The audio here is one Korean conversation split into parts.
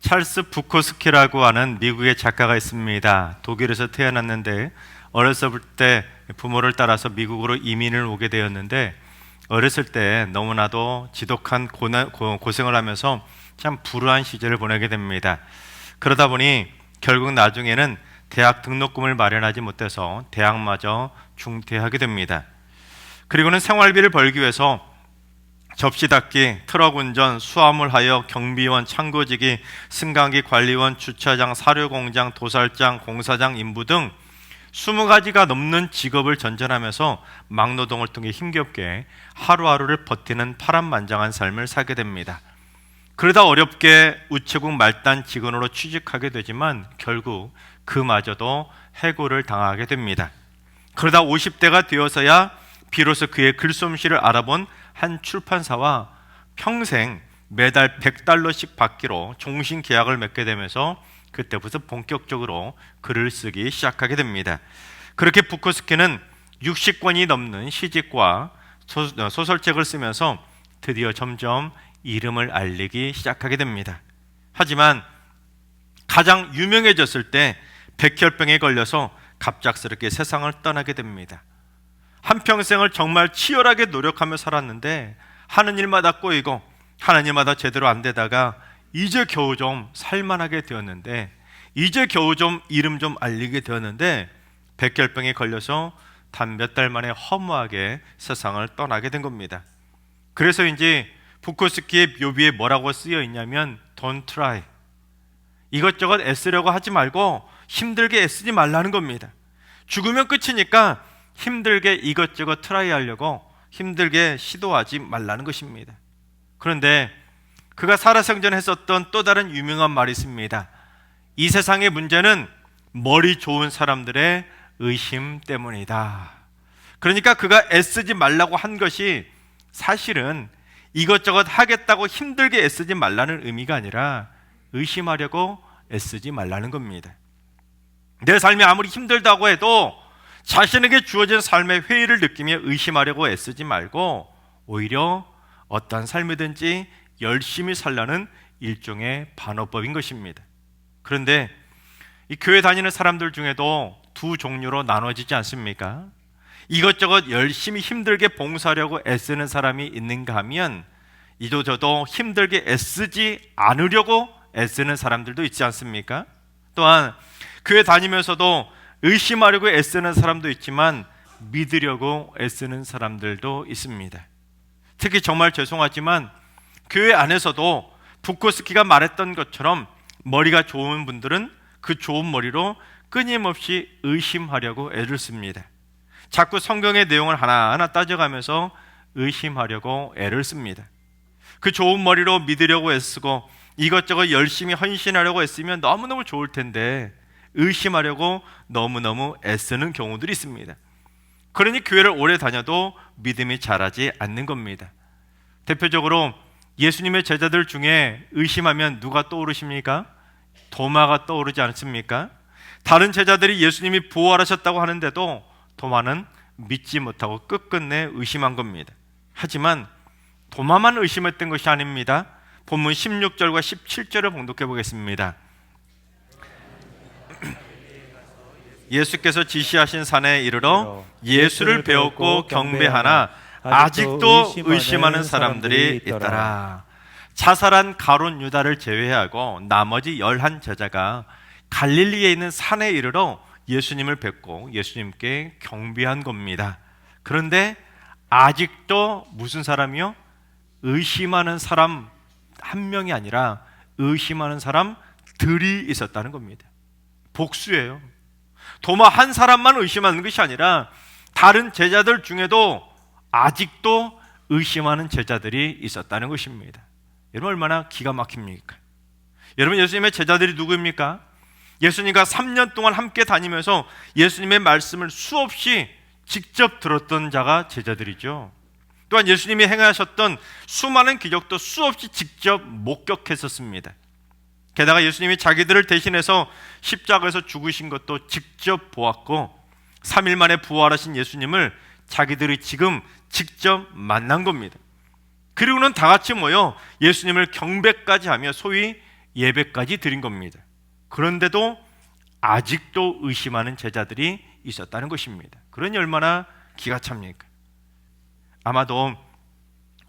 찰스 부코스키라고 하는 미국의 작가가 있습니다. 독일에서 태어났는데 어렸을 때 부모를 따라서 미국으로 이민을 오게 되었는데 어렸을 때 너무나도 지독한 고생을 하면서 참 불우한 시절을 보내게 됩니다. 그러다 보니 결국 나중에는 대학 등록금을 마련하지 못해서 대학마저 중퇴하게 됩니다. 그리고는 생활비를 벌기 위해서 접시 닦기, 트럭 운전, 수화물 하여, 경비원, 창고지기, 승강기 관리원, 주차장, 사료공장, 도살장, 공사장 인부 등 20가지가 넘는 직업을 전전하면서 막노동을 통해 힘겹게 하루하루를 버티는 파란만장한 삶을 살게 됩니다. 그러다 어렵게 우체국 말단 직원으로 취직하게 되지만 결국 그마저도 해고를 당하게 됩니다. 그러다 50대가 되어서야 비로소 그의 글솜씨를 알아본 한 출판사와 평생 매달 $100씩 받기로 종신 계약을 맺게 되면서 그때부터 본격적으로 글을 쓰기 시작하게 됩니다. 그렇게 부코스키는 60권이 넘는 시집과 소설책을 쓰면서 드디어 점점 이름을 알리기 시작하게 됩니다. 하지만 가장 유명해졌을 때 백혈병에 걸려서 갑작스럽게 세상을 떠나게 됩니다. 한평생을 정말 치열하게 노력하며 살았는데 하는 일마다 꼬이고 하는 일마다 제대로 안 되다가 이제 겨우 좀 살만하게 되었는데, 이제 겨우 좀 이름 좀 알리게 되었는데 백혈병에 걸려서 단 몇 달 만에 허무하게 세상을 떠나게 된 겁니다. 그래서인지 부코스키의 묘비에 뭐라고 쓰여 있냐면 Don't try, 이것저것 애쓰려고 하지 말고 힘들게 애쓰지 말라는 겁니다. 죽으면 끝이니까 힘들게 이것저것 트라이 하려고 힘들게 시도하지 말라는 것입니다. 그런데 그가 살아생전했었던 또 다른 유명한 말이 있습니다. 이 세상의 문제는 머리 좋은 사람들의 의심 때문이다. 그러니까 그가 애쓰지 말라고 한 것이 사실은 이것저것 하겠다고 힘들게 애쓰지 말라는 의미가 아니라 의심하려고 애쓰지 말라는 겁니다. 내 삶이 아무리 힘들다고 해도 자신에게 주어진 삶의 회의를 느끼며 의심하려고 애쓰지 말고 오히려 어떠한 삶이든지 열심히 살라는 일종의 반어법인 것입니다. 그런데 이 교회 다니는 사람들 중에도 두 종류로 나눠지지 않습니까? 이것저것 열심히 힘들게 봉사하려고 애쓰는 사람이 있는가 하면 이도저도 힘들게 애쓰지 않으려고 애쓰는 사람들도 있지 않습니까? 또한 교회 다니면서도 의심하려고 애쓰는 사람도 있지만 믿으려고 애쓰는 사람들도 있습니다. 특히 정말 죄송하지만 교회 안에서도 부코스키가 말했던 것처럼 머리가 좋은 분들은 그 좋은 머리로 끊임없이 의심하려고 애를 씁니다. 자꾸 성경의 내용을 하나하나 따져가면서 의심하려고 애를 씁니다. 그 좋은 머리로 믿으려고 애쓰고 이것저것 열심히 헌신하려고 애쓰면 너무너무 좋을 텐데 의심하려고 너무너무 애쓰는 경우들이 있습니다. 그러니 교회를 오래 다녀도 믿음이 자라지 않는 겁니다. 대표적으로 예수님의 제자들 중에 의심하면 누가 떠오르십니까? 도마가 떠오르지 않습니까? 다른 제자들이 예수님이 부활하셨다고 하는데도 도마는 믿지 못하고 끝끝내 의심한 겁니다. 하지만 도마만 의심했던 것이 아닙니다. 본문 16절과 17절을 봉독해 보겠습니다. 예수께서 지시하신 산에 이르러 예수를 배웠고 경배하나 아직도 의심하는 사람들이 있더라. 자살한 가룟 유다를 제외하고 나머지 11 제자가 갈릴리에 있는 산에 이르러 예수님을 뵙고 예수님께 경배한 겁니다. 그런데 아직도 무슨 사람이요? 의심하는 사람 한 명이 아니라 의심하는 사람들이 있었다는 겁니다. 복수예요. 도마 한 사람만 의심하는 것이 아니라 다른 제자들 중에도 아직도 의심하는 제자들이 있었다는 것입니다. 여러분 얼마나 기가 막힙니까? 여러분 예수님의 제자들이 누구입니까? 예수님과 3년 동안 함께 다니면서 예수님의 말씀을 수없이 직접 들었던 자가 제자들이죠. 또한 예수님이 행하셨던 수많은 기적도 수없이 직접 목격했었습니다. 게다가 예수님이 자기들을 대신해서 십자가에서 죽으신 것도 직접 보았고 3일 만에 부활하신 예수님을 자기들이 지금 직접 만난 겁니다. 그리고는 다 같이 모여 예수님을 경배까지 하며 소위 예배까지 드린 겁니다. 그런데도 아직도 의심하는 제자들이 있었다는 것입니다. 그러니 얼마나 기가 찹니까? 아마도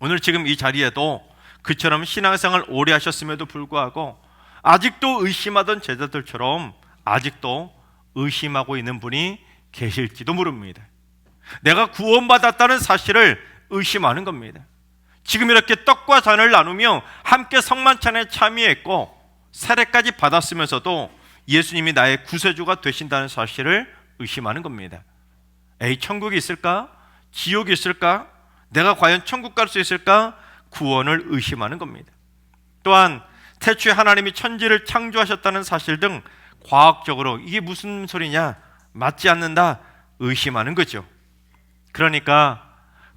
오늘 지금 이 자리에도 그처럼 신앙생활 오래 하셨음에도 불구하고 아직도 의심하던 제자들처럼 아직도 의심하고 있는 분이 계실지도 모릅니다. 내가 구원받았다는 사실을 의심하는 겁니다. 지금 이렇게 떡과 잔을 나누며 함께 성만찬에 참여했고 세례까지 받았으면서도 예수님이 나의 구세주가 되신다는 사실을 의심하는 겁니다. 에이, 천국이 있을까? 지옥이 있을까? 내가 과연 천국 갈 수 있을까? 구원을 의심하는 겁니다. 또한 태초에 하나님이 천지를 창조하셨다는 사실 등 과학적으로 이게 무슨 소리냐, 맞지 않는다, 의심하는 거죠. 그러니까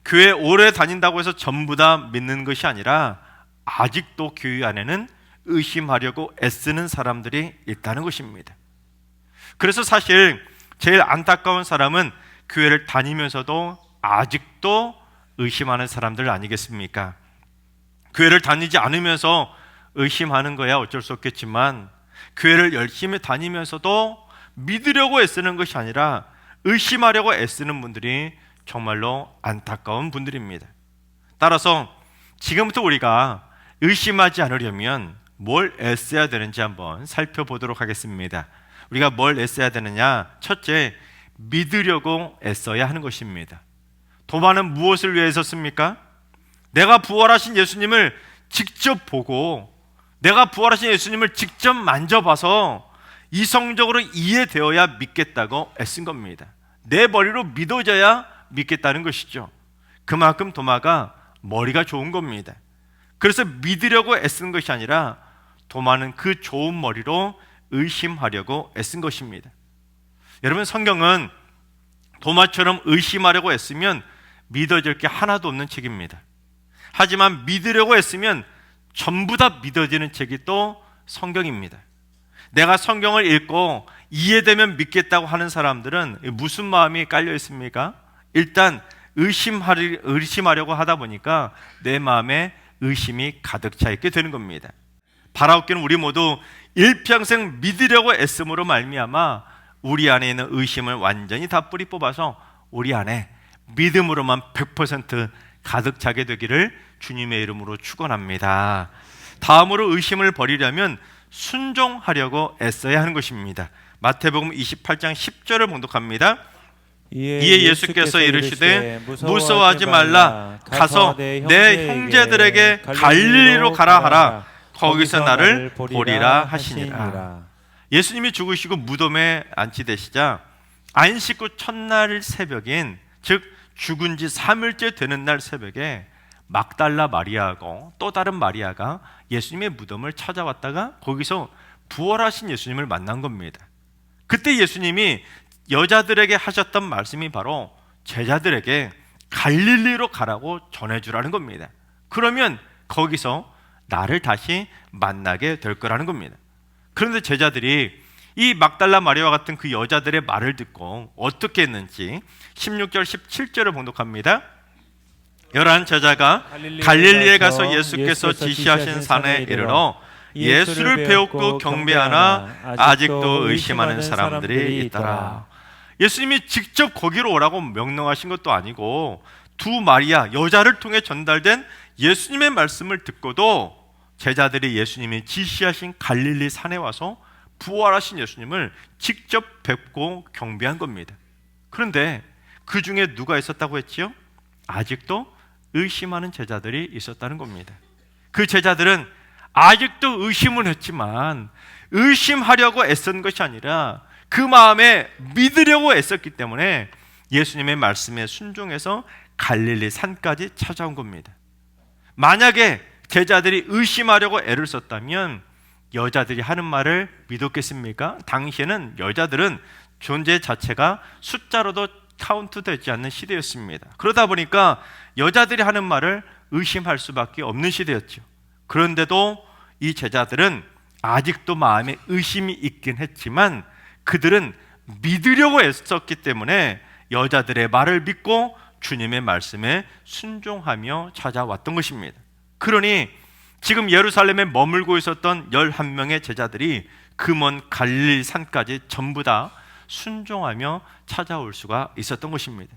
교회 오래 다닌다고 해서 전부 다 믿는 것이 아니라 아직도 교회 안에는 의심하려고 애쓰는 사람들이 있다는 것입니다. 그래서 사실 제일 안타까운 사람은 교회를 다니면서도 아직도 의심하는 사람들 아니겠습니까? 교회를 다니지 않으면서 의심하는 거야 어쩔 수 없겠지만, 교회를 열심히 다니면서도 믿으려고 애쓰는 것이 아니라 의심하려고 애쓰는 분들이 정말로 안타까운 분들입니다. 따라서 지금부터 우리가 의심하지 않으려면 뭘 애써야 되는지 한번 살펴보도록 하겠습니다. 우리가 뭘 애써야 되느냐? 첫째, 믿으려고 애써야 하는 것입니다. 도마는 무엇을 위해서 씁니까? 내가 부활하신 예수님을 직접 보고 내가 부활하신 예수님을 직접 만져봐서 이성적으로 이해되어야 믿겠다고 애쓴 겁니다. 내 머리로 믿어져야 믿겠다는 것이죠. 그만큼 도마가 머리가 좋은 겁니다. 그래서 믿으려고 애쓴 것이 아니라 도마는 그 좋은 머리로 의심하려고 애쓴 것입니다. 여러분, 성경은 도마처럼 의심하려고 애쓰면 믿어질 게 하나도 없는 책입니다. 하지만 믿으려고 애쓰면 전부 다 믿어지는 책이 또 성경입니다. 내가 성경을 읽고 이해되면 믿겠다고 하는 사람들은 무슨 마음이 깔려 있습니까? 일단 의심하려고 하다 보니까 내 마음에 의심이 가득 차 있게 되는 겁니다. 바라옵기는 우리 모두 일평생 믿으려고 애씀으로 말미암아 우리 안에 있는 의심을 완전히 다 뿌리 뽑아서 우리 안에 믿음으로만 100% 가득 차게 되기를 주님의 이름으로 축원합니다. 다음으로 의심을 버리려면 순종하려고 애써야 하는 것입니다. 마태복음 28장 10절을 봉독합니다. 이에 예수께서 이르시되 무서워하지 말라, 가서 내 형제들에게 갈릴리로 가라 하라. 거기서 나를 보리라 하시니라. 예수님이 죽으시고 무덤에 안치되시자 안식 후 첫날 새벽인, 즉 죽은 지 3일째 되는 날 새벽에 막달라 마리아하고 또 다른 마리아가 예수님의 무덤을 찾아왔다가 거기서 부활하신 예수님을 만난 겁니다. 그때 예수님이 여자들에게 하셨던 말씀이 바로 제자들에게 갈릴리로 가라고 전해주라는 겁니다. 그러면 거기서 나를 다시 만나게 될 거라는 겁니다. 그런데 제자들이 이 막달라 마리아와 같은 그 여자들의 말을 듣고 어떻게 했는지 16절 17절을 봉독합니다. 11 제자가 갈릴리에 가서 예수께서 지시하신 산에 이르러 예수를 배웠고 경배하나 아직도 의심하는 사람들이 있더라. 예수님이 직접 거기로 오라고 명령하신 것도 아니고 두 마리아 여자를 통해 전달된 예수님의 말씀을 듣고도 제자들이 예수님이 지시하신 갈릴리 산에 와서 부활하신 예수님을 직접 뵙고 경배한 겁니다. 그런데 그 중에 누가 있었다고 했지요? 아직도 의심하는 제자들이 있었다는 겁니다. 그 제자들은 아직도 의심은 했지만 의심하려고 애쓴 것이 아니라 그 마음에 믿으려고 애썼기 때문에 예수님의 말씀에 순종해서 갈릴리 산까지 찾아온 겁니다. 만약에 제자들이 의심하려고 애를 썼다면 여자들이 하는 말을 믿었겠습니까? 당시에는 여자들은 존재 자체가 숫자로도 카운트되지 않는 시대였습니다. 그러다 보니까 여자들이 하는 말을 의심할 수밖에 없는 시대였죠. 그런데도 이 제자들은 아직도 마음에 의심이 있긴 했지만 그들은 믿으려고 애썼기 때문에 여자들의 말을 믿고 주님의 말씀에 순종하며 찾아왔던 것입니다. 그러니 지금 예루살렘에 머물고 있었던 11명의 제자들이 그 먼 갈릴리 산까지 전부 다 순종하며 찾아올 수가 있었던 것입니다.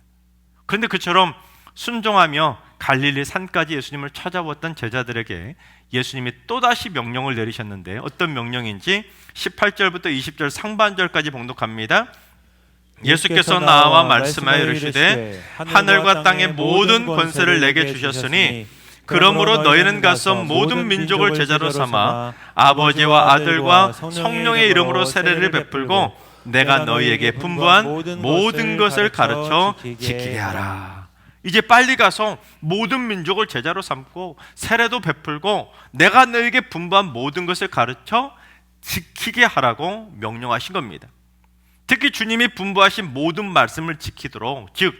그런데 그처럼 순종하며 갈릴리 산까지 예수님을 찾아왔던 제자들에게 예수님이 또다시 명령을 내리셨는데 어떤 명령인지 18절부터 20절 상반절까지 봉독합니다. 예수께서 나와 말씀하여 이르시되 하늘과 땅의 모든 권세를 내게 주셨으니 그러므로 너희는 가서 모든 민족을 제자로 삼아 아버지와 아들과 성령의 이름으로 세례를 베풀고 내가 너희에게 분부한 모든 것을 가르쳐 지키게 하라. 이제 빨리 가서 모든 민족을 제자로 삼고 세례도 베풀고 내가 너희에게 분부한 모든 것을 가르쳐 지키게 하라고 명령하신 겁니다. 특히 주님이 분부하신 모든 말씀을 지키도록, 즉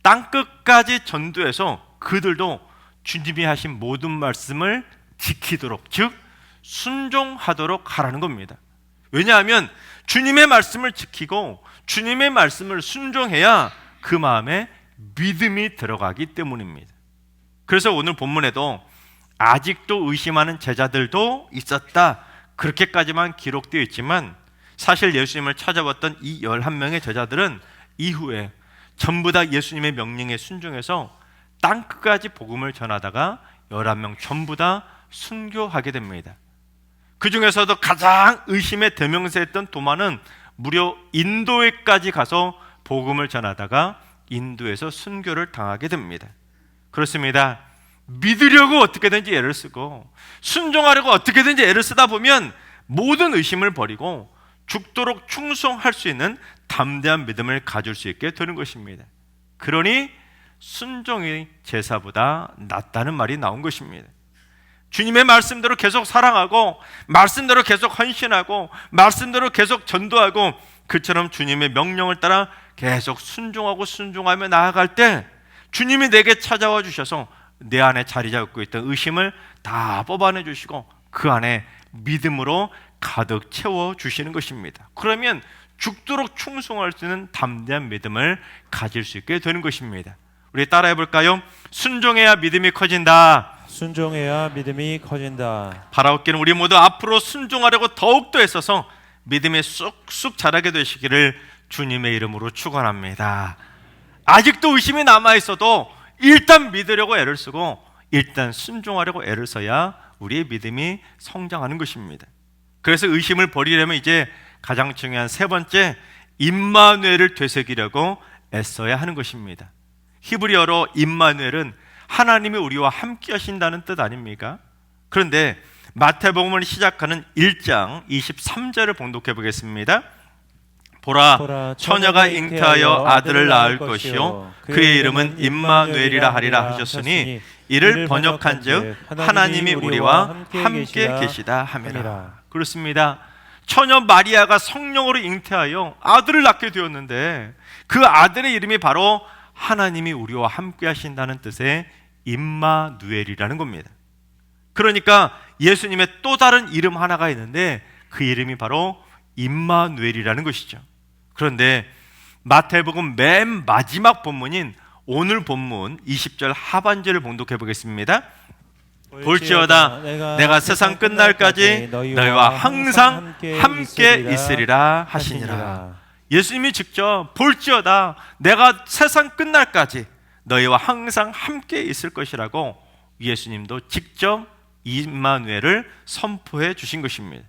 땅끝까지 전도해서 그들도 주님이 하신 모든 말씀을 지키도록, 즉 순종하도록 하라는 겁니다. 왜냐하면 주님의 말씀을 지키고 주님의 말씀을 순종해야 그 마음에 믿음이 들어가기 때문입니다. 그래서 오늘 본문에도 아직도 의심하는 제자들도 있었다, 그렇게까지만 기록되어 있지만 사실 예수님을 찾아왔던 이 11명의 제자들은 이후에 전부 다 예수님의 명령에 순종해서 땅끝까지 복음을 전하다가 11명 전부 다 순교하게 됩니다. 그 중에서도 가장 의심의 대명사였던 도마는 무려 인도에까지 가서 복음을 전하다가 인도에서 순교를 당하게 됩니다. 그렇습니다. 믿으려고 어떻게든지 애를 쓰고 순종하려고 어떻게든지 애를 쓰다 보면 모든 의심을 버리고 죽도록 충성할 수 있는 담대한 믿음을 가질 수 있게 되는 것입니다. 그러니 순종이 제사보다 낫다는 말이 나온 것입니다. 주님의 말씀대로 계속 사랑하고 말씀대로 계속 헌신하고 말씀대로 계속 전도하고 그처럼 주님의 명령을 따라 계속 순종하며 나아갈 때 주님이 내게 찾아와 주셔서 내 안에 자리 잡고 있던 의심을 다 뽑아내 주시고 그 안에 믿음으로 가득 채워 주시는 것입니다. 그러면 죽도록 충성할 수 있는 담대한 믿음을 가질 수 있게 되는 것입니다. 우리 따라해 볼까요? 순종해야 믿음이 커진다. 순종해야 믿음이 커진다. 바라옵기는 우리 모두 앞으로 순종하려고 더욱더 애써서 믿음이 쑥쑥 자라게 되시기를 주님의 이름으로 축원합니다. 아직도 의심이 남아있어도 일단 믿으려고 애를 쓰고 일단 순종하려고 애를 써야 우리의 믿음이 성장하는 것입니다. 그래서 의심을 버리려면 이제 가장 중요한 세 번째, 임마누엘을 되새기려고 애써야 하는 것입니다. 히브리어로 임마누엘은 하나님이 우리와 함께 하신다는 뜻 아닙니까? 그런데 마태복음을 시작하는 1장 23절을 봉독해 보겠습니다. 보라, 처녀가 잉태하여 아들을 낳을 것이요 그의 이름은 임마누엘이라 하리라 하셨으니 이를 번역한즉 하나님이 우리와 함께 계시다 함이라. 그렇습니다. 처녀 마리아가 성령으로 잉태하여 아들을 낳게 되었는데 그 아들의 이름이 바로 하나님이 우리와 함께 하신다는 뜻의 임마누엘이라는 겁니다. 그러니까 예수님의 또 다른 이름 하나가 있는데 그 이름이 바로 임마누엘이라는 것이죠. 그런데 마태복음 맨 마지막 본문인 오늘 본문 20절 하반절을 봉독해 보겠습니다. 볼지어다 내가 세상 끝날까지 너희와 항상 함께 있으리라 하시니라. 예수님이 직접 볼지어다 내가 세상 끝날까지 너희와 항상 함께 있을 것이라고 예수님도 직접 임마누엘을 선포해 주신 것입니다.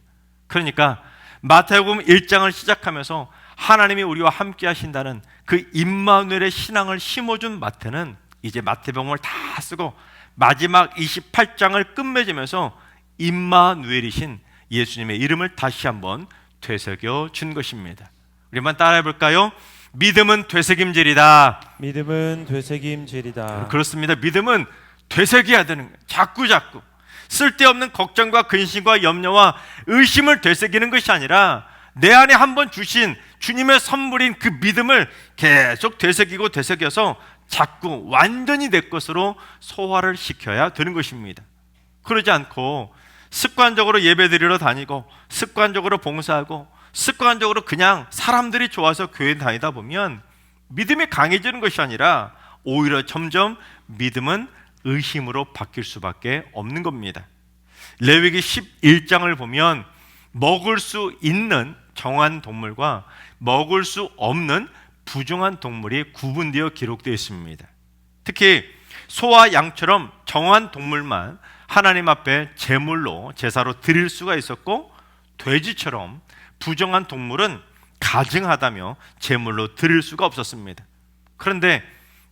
그러니까 마태복음 1장을 시작하면서 하나님이 우리와 함께 하신다는 그 임마누엘의 신앙을 심어준 마태는 이제 마태복음을 다 쓰고 마지막 28장을 끝맺으면서 임마누엘이신 예수님의 이름을 다시 한번 되새겨 준 것입니다. 우리 한번 따라해 볼까요? 믿음은 되새김질이다. 믿음은 되새김질이다. 그렇습니다. 믿음은 되새겨야 되는 거예요. 자꾸 쓸데없는 걱정과 근심과 염려와 의심을 되새기는 것이 아니라 내 안에 한번 주신 주님의 선물인 그 믿음을 계속 되새겨서 자꾸 완전히 내 것으로 소화를 시켜야 되는 것입니다. 그러지 않고 습관적으로 예배드리러 다니고 습관적으로 봉사하고 습관적으로 그냥 사람들이 좋아서 교회 다니다 보면 믿음이 강해지는 것이 아니라 오히려 점점 믿음은 의심으로 바뀔 수밖에 없는 겁니다. 레위기 11장을 보면 먹을 수 있는 정한 동물과 먹을 수 없는 부정한 동물이 구분되어 기록되어 있습니다. 특히 소와 양처럼 정한 동물만 하나님 앞에 제물로 제사로 드릴 수가 있었고, 돼지처럼 부정한 동물은 가증하다며 제물로 드릴 수가 없었습니다. 그런데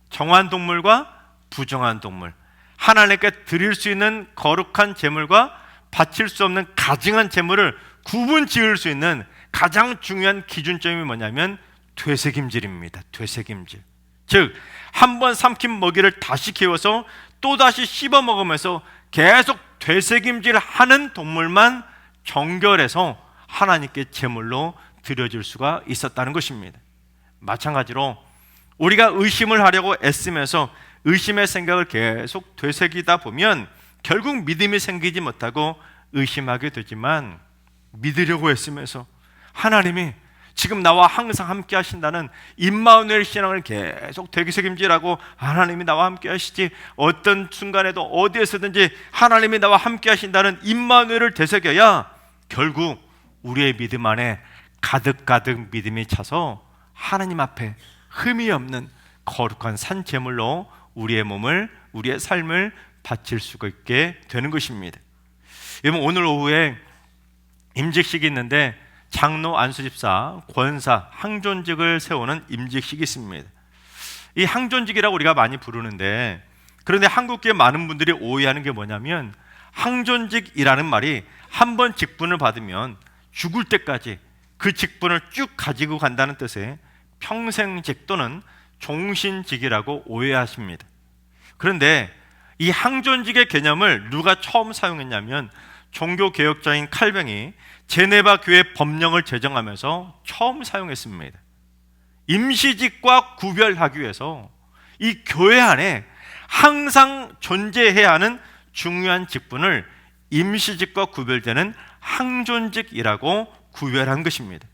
정한 동물과 부정한 동물, 하나님께 드릴 수 있는 거룩한 제물과 바칠 수 없는 가증한 제물을 구분 지을 수 있는 가장 중요한 기준점이 뭐냐면 되새김질입니다. 되새김질. 즉, 한 번 삼킨 먹이를 다시 키워서 또다시 씹어 먹으면서 계속 되새김질 하는 동물만 정결해서 하나님께 제물로 드려질 수가 있었다는 것입니다. 마찬가지로 우리가 의심을 하려고 애쓰면서 의심의 생각을 계속 되새기다 보면 결국 믿음이 생기지 못하고 의심하게 되지만, 믿으려고 애쓰면서 하나님이 지금 나와 항상 함께 하신다는 임마누엘 신앙을 계속 되새김질하고, 하나님이 나와 함께 하시지, 어떤 순간에도 어디에서든지 하나님이 나와 함께 하신다는 임마누엘을 되새겨야 결국 우리의 믿음 안에 가득가득 믿음이 차서 하나님 앞에 흠이 없는 거룩한 산제물로 우리의 몸을, 우리의 삶을 바칠 수가 있게 되는 것입니다. 여러분, 오늘 오후에 임직식이 있는데 장로, 안수집사, 권사, 항존직을 세우는 임직식이 있습니다. 이 항존직이라고 우리가 많이 부르는데, 그런데 한국계 많은 분들이 오해하는 게 뭐냐면, 항존직이라는 말이 한 번 직분을 받으면 죽을 때까지 그 직분을 쭉 가지고 간다는 뜻의 평생직 또는 종신직이라고 오해하십니다. 그런데 이 항존직의 개념을 누가 처음 사용했냐면 종교개혁자인 칼뱅이 제네바 교회 법령을 제정하면서 처음 사용했습니다. 임시직과 구별하기 위해서 이 교회 안에 항상 존재해야 하는 중요한 직분을 임시직과 구별되는 항존직이라고 구별한 것입니다.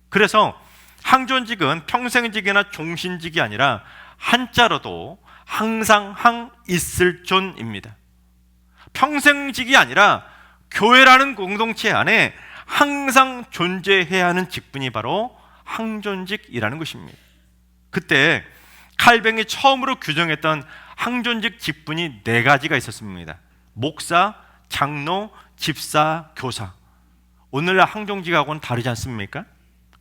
그래서 항존직은 평생직이나 종신직이 아니라 한자로도 항상 항 있을 존입니다. 평생직이 아니라 교회라는 공동체 안에 항상 존재해야 하는 직분이 바로 항존직이라는 것입니다. 그때 칼뱅이 처음으로 규정했던 항존직 직분이 4가지가 있었습니다. 목사, 장로, 집사, 교사. 오늘날 항존직하고는 다르지 않습니까?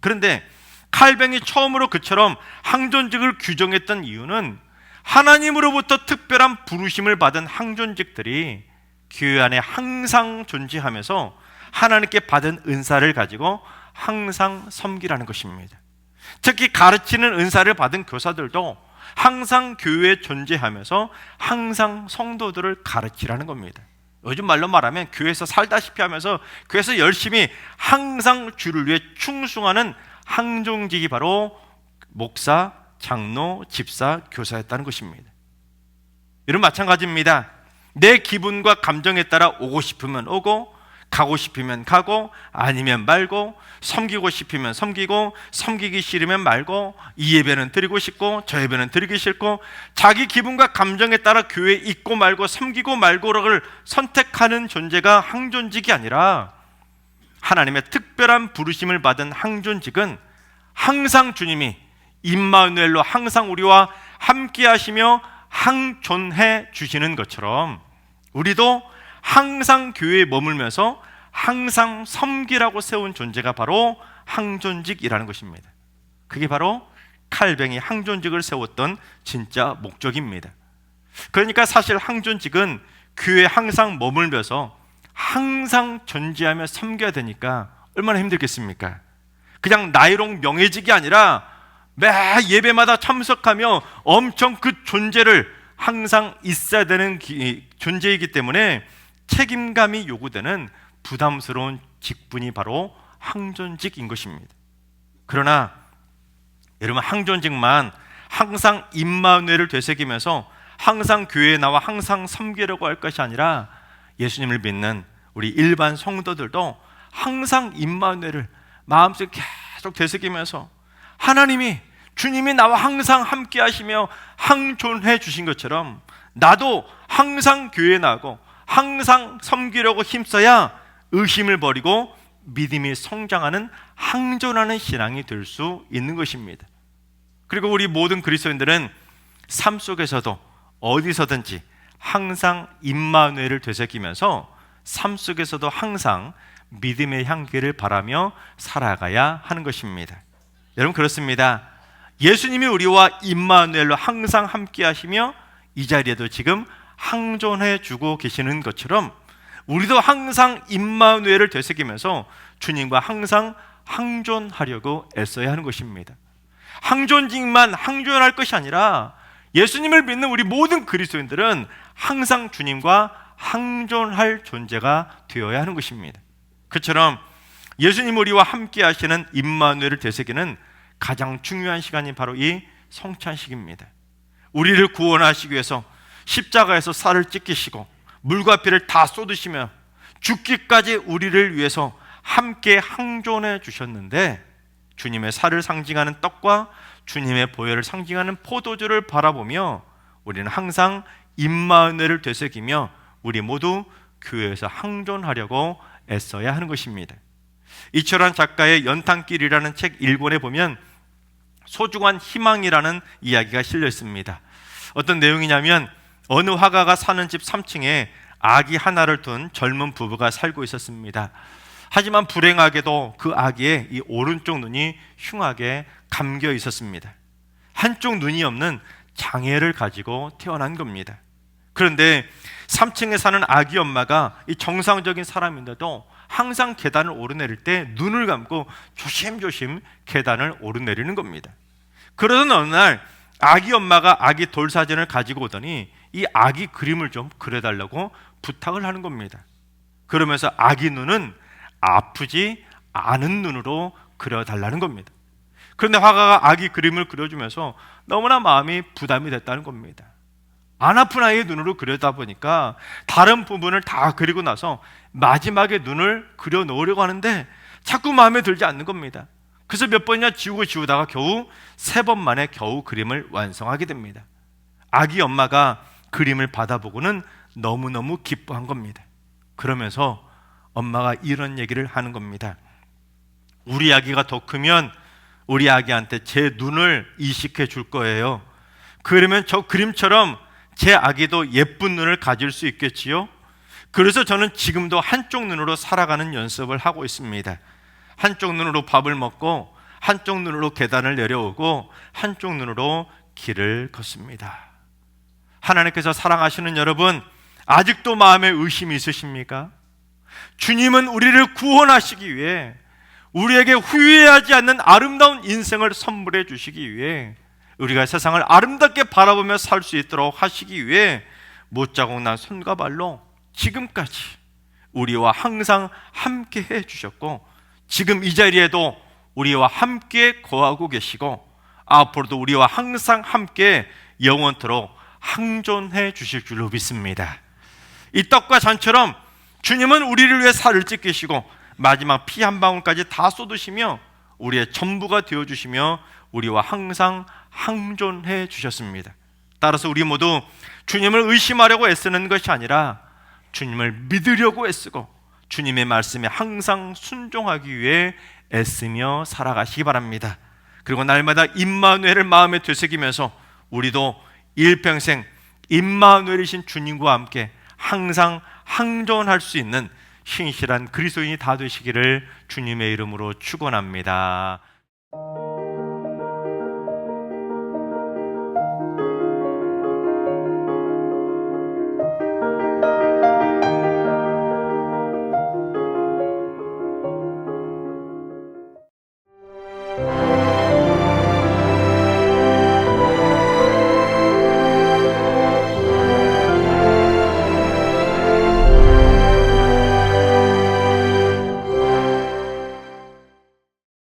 그런데 칼뱅이 처음으로 그처럼 항존직을 규정했던 이유는 하나님으로부터 특별한 부르심을 받은 항존직들이 교회 안에 항상 존재하면서 하나님께 받은 은사를 가지고 항상 섬기라는 것입니다. 특히 가르치는 은사를 받은 교사들도 항상 교회에 존재하면서 항상 성도들을 가르치라는 겁니다. 요즘 말로 말하면 교회에서 살다시피 하면서 교회에서 열심히 항상 주를 위해 충성하는 항존직이 바로 목사, 장로, 집사, 교사였다는 것입니다. 이런 마찬가지입니다. 내 기분과 감정에 따라 오고 싶으면 오고, 가고 싶으면 가고, 아니면 말고, 섬기고 싶으면 섬기고, 섬기기 싫으면 말고, 이 예배는 드리고 싶고 저 예배는 드리기 싫고, 자기 기분과 감정에 따라 교회에 있고 말고 섬기고 말고를 선택하는 존재가 항존직이 아니라, 하나님의 특별한 부르심을 받은 항존직은 항상 주님이 임마누엘로 항상 우리와 함께 하시며 항존해 주시는 것처럼 우리도 항상 교회에 머물면서 항상 섬기라고 세운 존재가 바로 항존직이라는 것입니다. 그게 바로 칼뱅이 항존직을 세웠던 진짜 목적입니다. 그러니까 사실 항존직은 교회에 항상 머물면서 항상 존재하며 섬겨야 되니까 얼마나 힘들겠습니까? 그냥 나이롱 명예직이 아니라 매 예배마다 참석하며 엄청 그 존재를 항상 있어야 되는 존재이기 때문에 책임감이 요구되는 부담스러운 직분이 바로 항존직인 것입니다. 그러나 여러분, 항존직만 항상 임마누엘을 되새기면서 항상 교회에 나와 항상 섬기려고 할 것이 아니라 예수님을 믿는 우리 일반 성도들도 항상 임마누엘을 마음속에 계속 되새기면서 하나님이, 주님이 나와 항상 함께 하시며 항존해 주신 것처럼 나도 항상 교회에 나가고 항상 섬기려고 힘써야 의심을 버리고 믿음이 성장하는 항존하는 신앙이 될 수 있는 것입니다. 그리고 우리 모든 그리스도인들은 삶 속에서도 어디서든지 항상 임마누엘을 되새기면서 삶 속에서도 항상 믿음의 향기를 바라며 살아가야 하는 것입니다. 여러분, 그렇습니다. 예수님이 우리와 임마누엘로 항상 함께 하시며 이 자리에도 지금 항존해 주고 계시는 것처럼 우리도 항상 임마누엘을 되새기면서 주님과 항상 항존하려고 애써야 하는 것입니다. 항존직만 항존할 것이 아니라 예수님을 믿는 우리 모든 그리스도인들은 항상 주님과 항존할 존재가 되어야 하는 것입니다. 그처럼 예수님 우리와 함께 하시는 임마누엘을 되새기는 가장 중요한 시간이 바로 이 성찬식입니다. 우리를 구원하시기 위해서 십자가에서 살을 찢기시고 물과 피를 다 쏟으시며 죽기까지 우리를 위해서 함께 항존해 주셨는데, 주님의 살을 상징하는 떡과 주님의 보혈을 상징하는 포도주를 바라보며 우리는 항상 임마누엘을 되새기며 우리 모두 교회에서 항존하려고 애써야 하는 것입니다. 이철환 작가의 연탄길이라는 책 1권에 보면 소중한 희망이라는 이야기가 실려 있습니다. 어떤 내용이냐면 어느 화가가 사는 집 3층에 아기 하나를 둔 젊은 부부가 살고 있었습니다. 하지만 불행하게도 그 아기의 이 오른쪽 눈이 흉하게 감겨 있었습니다. 한쪽 눈이 없는 장애를 가지고 태어난 겁니다. 그런데 3층에 사는 아기 엄마가 이 정상적인 사람인데도 항상 계단을 오르내릴 때 눈을 감고 조심조심 계단을 오르내리는 겁니다. 그러던 어느 날 아기 엄마가 아기 돌 사진을 가지고 오더니 이 아기 그림을 좀 그려달라고 부탁을 하는 겁니다. 그러면서 아기 눈은 아프지 않은 눈으로 그려달라는 겁니다. 그런데 화가가 아기 그림을 그려주면서 너무나 마음이 부담이 됐다는 겁니다. 안 아픈 아이의 눈으로 그려다 보니까 다른 부분을 다 그리고 나서 마지막에 눈을 그려 놓으려고 하는데 자꾸 마음에 들지 않는 겁니다. 그래서 몇 번이나 지우다가 겨우 3번 만에 겨우 그림을 완성하게 됩니다. 아기 엄마가 그림을 받아보고는 너무너무 기뻐한 겁니다. 그러면서 엄마가 이런 얘기를 하는 겁니다. 우리 아기가 더 크면 우리 아기한테 제 눈을 이식해 줄 거예요. 그러면 저 그림처럼 제 아기도 예쁜 눈을 가질 수 있겠지요? 그래서 저는 지금도 한쪽 눈으로 살아가는 연습을 하고 있습니다. 한쪽 눈으로 밥을 먹고 한쪽 눈으로 계단을 내려오고 한쪽 눈으로 길을 걷습니다. 하나님께서 사랑하시는 여러분, 아직도 마음에 의심이 있으십니까? 주님은 우리를 구원하시기 위해 우리에게 후회하지 않는 아름다운 인생을 선물해 주시기 위해 우리가 세상을 아름답게 바라보며 살 수 있도록 하시기 위해 못자국 난 손과 발로 지금까지 우리와 항상 함께 해 주셨고 지금 이 자리에도 우리와 함께 거하고 계시고 앞으로도 우리와 항상 함께 영원토록 항존해 주실 줄로 믿습니다. 이 떡과 잔처럼 주님은 우리를 위해 살을 찢기시고 마지막 피 한 방울까지 다 쏟으시며 우리의 전부가 되어주시며 우리와 항상 항존해 주셨습니다. 따라서 우리 모두 주님을 의심하려고 애쓰는 것이 아니라 주님을 믿으려고 애쓰고 주님의 말씀에 항상 순종하기 위해 애쓰며 살아가시기 바랍니다. 그리고 날마다 임마누엘을 마음에 되새기면서 우리도 일평생 임마누엘이신 주님과 함께 항상 항존할 수 있는 신실한 그리스도인이 다 되시기를 주님의 이름으로 축원합니다.